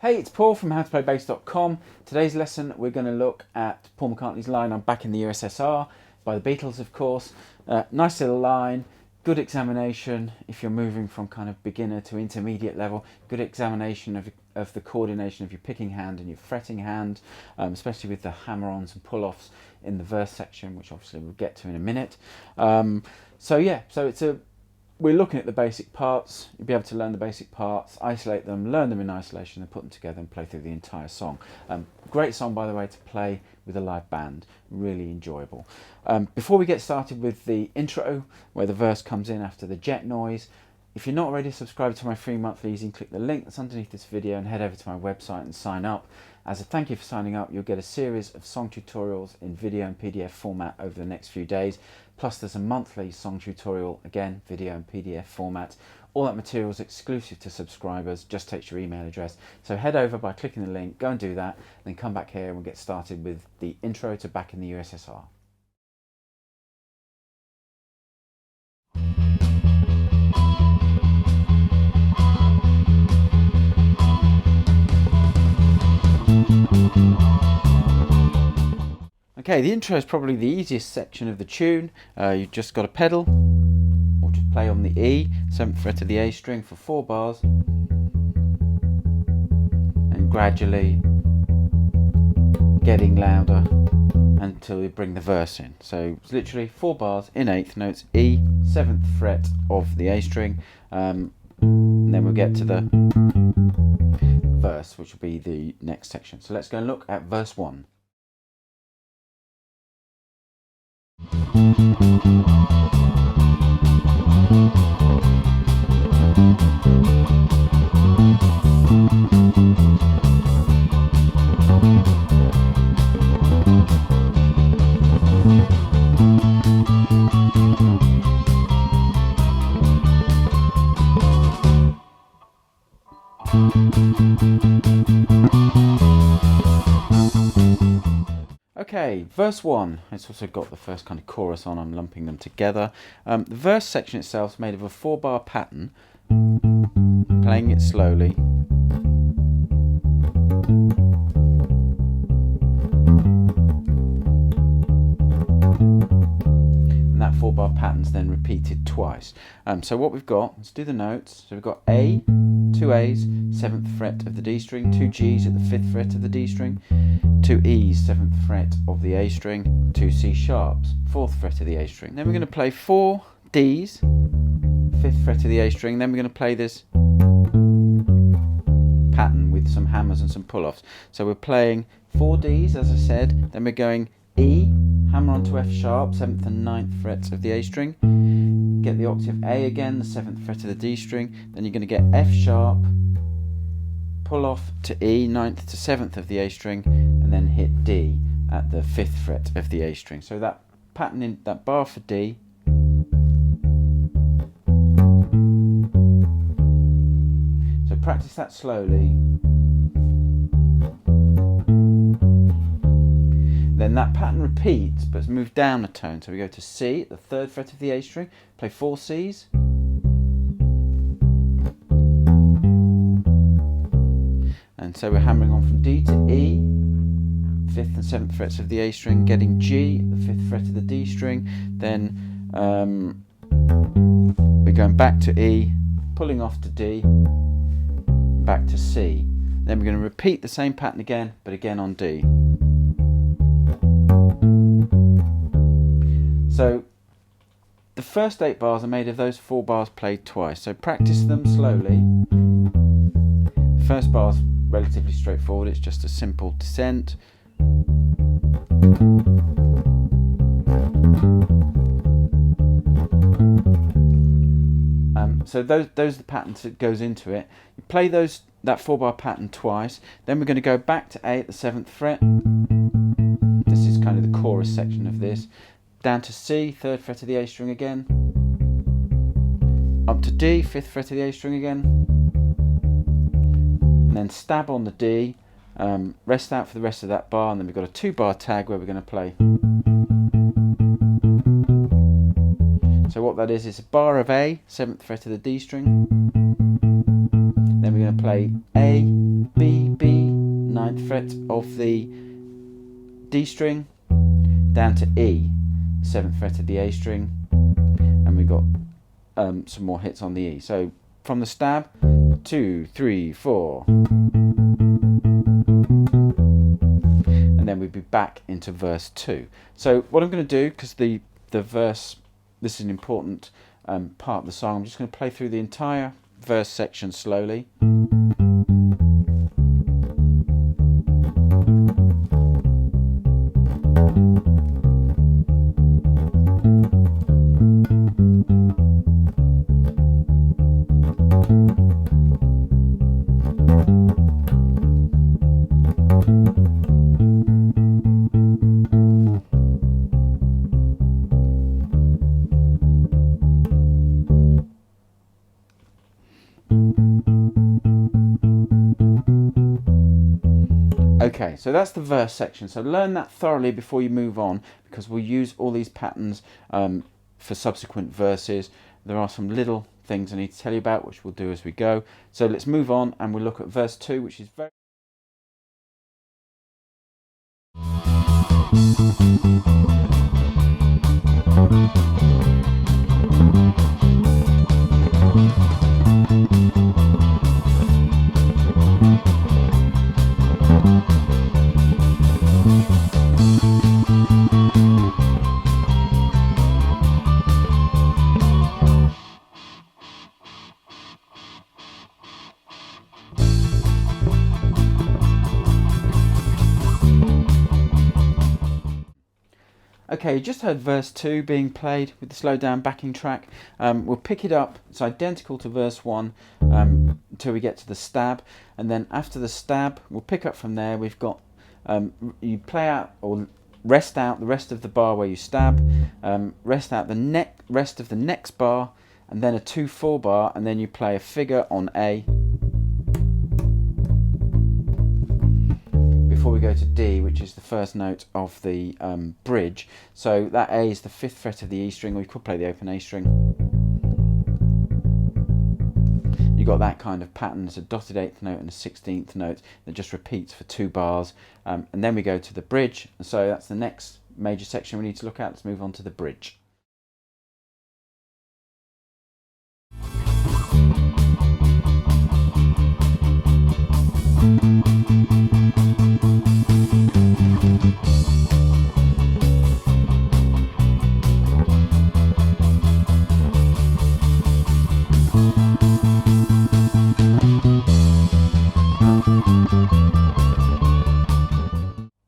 Hey, it's Paul from howtoplaybassdotcom. Today's lesson we're going to look at Paul McCartney's line on Back in the USSR by the Beatles, of course. Nice little line, good examination if you're moving from kind of beginner to intermediate level, good examination of the coordination of your picking hand and your fretting hand, especially with the hammer-ons and pull-offs in the verse section, which obviously we'll get to in a minute. We're looking at the basic parts. You'll be able to learn the basic parts, isolate them, learn them in isolation, and put them together and play through the entire song. Great song, by the way, to play with a live band. Really enjoyable. Before we get started with the intro, where the verse comes in after the jet noise, if you're not already subscribed to my free monthlies, you can click the link that's underneath this video and head over to my website and sign up. As a thank you for signing up, you'll get a series of song tutorials in video and PDF format over the next few days. Plus there's a monthly song tutorial, again, video and PDF format. All that material is exclusive to subscribers, just takes your email address. So head over by clicking the link, go and do that, and then come back here and we'll get started with the intro to Back in the USSR. Okay, the intro is probably the easiest section of the tune. You've just got a pedal, or just play on the E, 7th fret of the A string for 4 bars, and gradually getting louder until you bring the verse in. So it's literally 4 bars in 8th notes, E, 7th fret of the A string, and then we'll get to the verse, which will be the next section. So let's go and look at verse 1. Okay, verse 1, it's also got the first kind of chorus on, I'm lumping them together. The verse section itself is made of a 4-bar pattern, playing it slowly. And that 4-bar pattern's then repeated twice. So what we've got, let's do the notes. So we've got A, 2 A's, 7th fret of the D string, 2 G's at the 5th fret of the D string, 2 E's, 7th fret of the A string, 2 C sharps, 4th fret of the A string. Then we're going to play 4 D's, 5th fret of the A string. Then we're going to play this pattern with some hammers and some pull-offs. So we're playing 4 D's, as I said. Then we're going E, hammer onto F sharp, 7th and 9th frets of the A string. Get the octave A again, the 7th fret of the D string. Then you're going to get F sharp, pull off to E, 9th to 7th of the A string, and then hit D at the 5th fret of the A string. So that pattern in that bar for D, so practice that slowly. Then that pattern repeats, but it's moved down a tone. So we go to C at the 3rd fret of the A string, play 4 C's, and so we're hammering on from D to E, 5th and 7th frets of the A string, getting G at the 5th fret of the D string, then we're going back to E, pulling off to D, back to C. Then we're going to repeat the same pattern again, but again on D. So the first 8 bars are made of those 4 bars played twice, so practice them slowly. The first bar's relatively straightforward, it's just a simple descent. So those are the patterns that goes into it. You play that 4-bar pattern twice, then we're going to go back to A at the 7th fret. This is kind of the chorus section of this. Down to C, 3rd fret of the A string again. Up to D, 5th fret of the A string again. And then stab on the D, rest out for the rest of that bar, and then we've got a 2-bar tag where we're going to play. So what that is a bar of A, 7th fret of the D string. Then we're going to play A, B, ninth fret of the D string, down to E, 7th fret of the A string, and we've got some more hits on the E. So from the stab, 2, 3, 4, and then we'd be back into verse 2. So what I'm going to do, because the verse, this is an important part of the song, I'm just going to play through the entire verse section slowly. Okay, so that's the verse section. So learn that thoroughly before you move on, because we'll use all these patterns for subsequent verses. There are some little things I need to tell you about, which we'll do as we go. So let's move on and we'll look at verse 2, which is very... Okay, you just heard verse 2 being played with the slowed down backing track. We'll pick it up, it's identical to verse 1 until we get to the stab, and then after the stab we'll pick up from there. We've got, you play out or rest out the rest of the bar where you stab, rest out the rest of the next bar, and then a 2/4 bar, and then you play a figure on A before we go to D, which is the first note of the bridge. So that A is the 5th fret of the E string, or you could play the open A string. You've got that kind of pattern. It's a dotted 8th note and a 16th note that just repeats for 2 bars. And then we go to the bridge. So that's the next major section we need to look at. Let's move on to the bridge.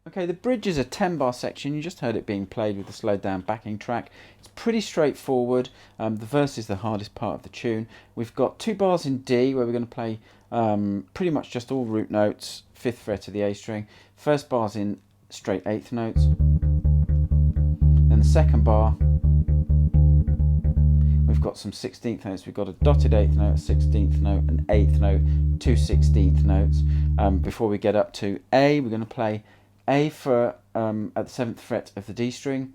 Okay, the bridge is a 10-bar section. You just heard it being played with the slowed down backing track. It's pretty straightforward. The verse is the hardest part of the tune. We've got 2 bars in D where we're going to play pretty much just all root notes, 5th fret of the A string. First bar's in straight 8th notes. Then the second bar, we've got some 16th notes. We've got a dotted 8th note, a 16th note, an 8th note, 2 16th notes. Before we get up to A, we're going to play A for at the 7th fret of the D string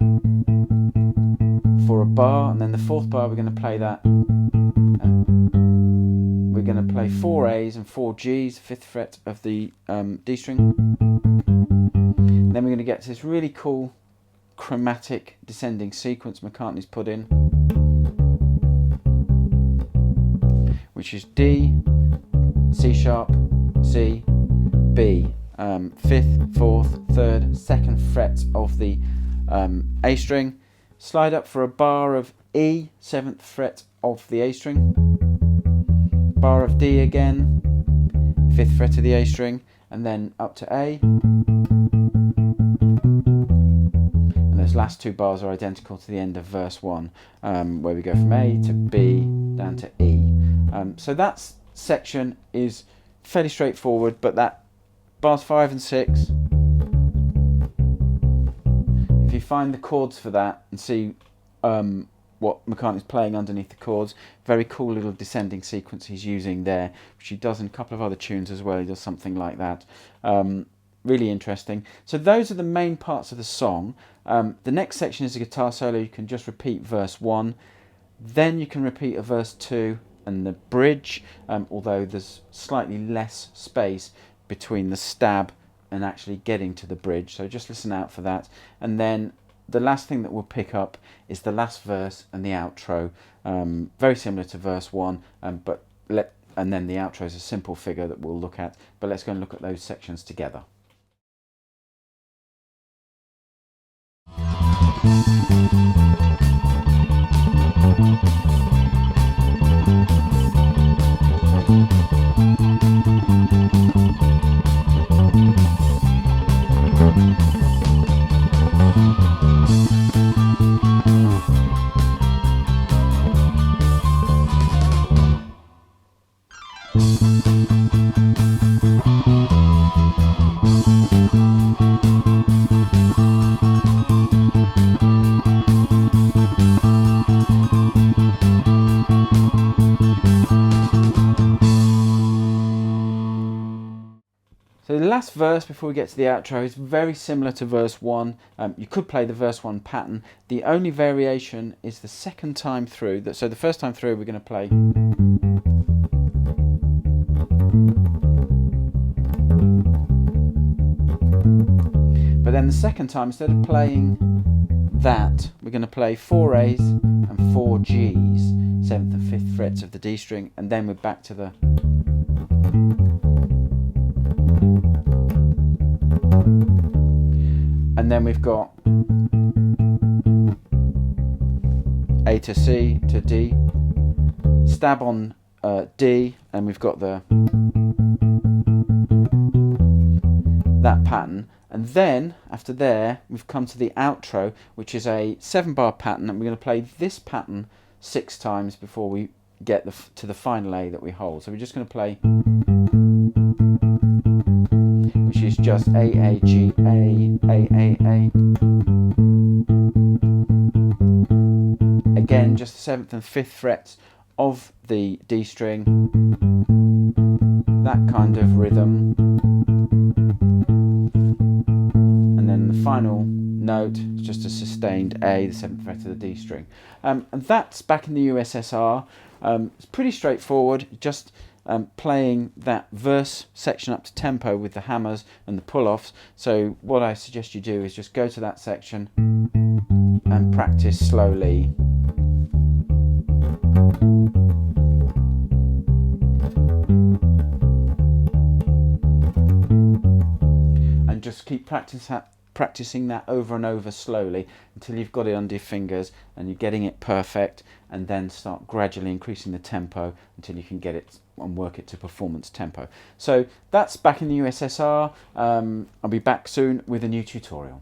for a bar, and then the 4th bar we're going to play that, and we're going to play 4 A's and 4 G's, 5th fret of the D string. And then we're going to get to this really cool chromatic descending sequence McCartney's put in, which is D, C sharp, C, B. 5th, 4th, 3rd, 2nd fret of the A string, slide up for a bar of E, 7th fret of the A string, bar of D again, 5th fret of the A string, and then up to A. And those last 2 bars are identical to the end of verse 1, where we go from A to B down to E. So that section is fairly straightforward, but that bars 5 and 6, if you find the chords for that and see what McCartney's playing underneath the chords, very cool little descending sequence he's using there, which he does in a couple of other tunes as well. He does something like that. Really interesting. So those are the main parts of the song. The next section is a guitar solo. You can just repeat verse 1, then you can repeat a verse 2 and the bridge, although there's slightly less space between the stab and actually getting to the bridge. So just listen out for that. And then the last thing that we'll pick up is the last verse and the outro. Very similar to verse 1, and then the outro is a simple figure that we'll look at. But let's go and look at those sections together. So the last verse before we get to the outro is very similar to verse 1. You could play the verse 1 pattern. The only variation is the second time through. So the first time through we're going to play. But then the second time, instead of playing that, we're going to play 4 A's and 4 G's, 7th and 5th frets of the D string, and then we're back to the... And then we've got A to C to D, stab on D, and we've got that pattern. And then after there we've come to the outro, which is a 7-bar pattern, and we're going to play this pattern 6 times before we get to the final A that we hold. So we're just going to play, which is just A, A, G, A, A, A, A. Again, just the 7th and 5th frets of the D string, that kind of rhythm. And then the final note is just a sustained A, the 7th fret of the D string. And that's Back in the USSR. It's pretty straightforward, just playing that verse section up to tempo with the hammers and the pull-offs. So what I suggest you do is just go to that section and practice slowly. And just keep practicing that over and over slowly until you've got it under your fingers and you're getting it perfect, and then start gradually increasing the tempo until you can get it and work it to performance tempo. So that's Back in the USSR. I'll be back soon with a new tutorial.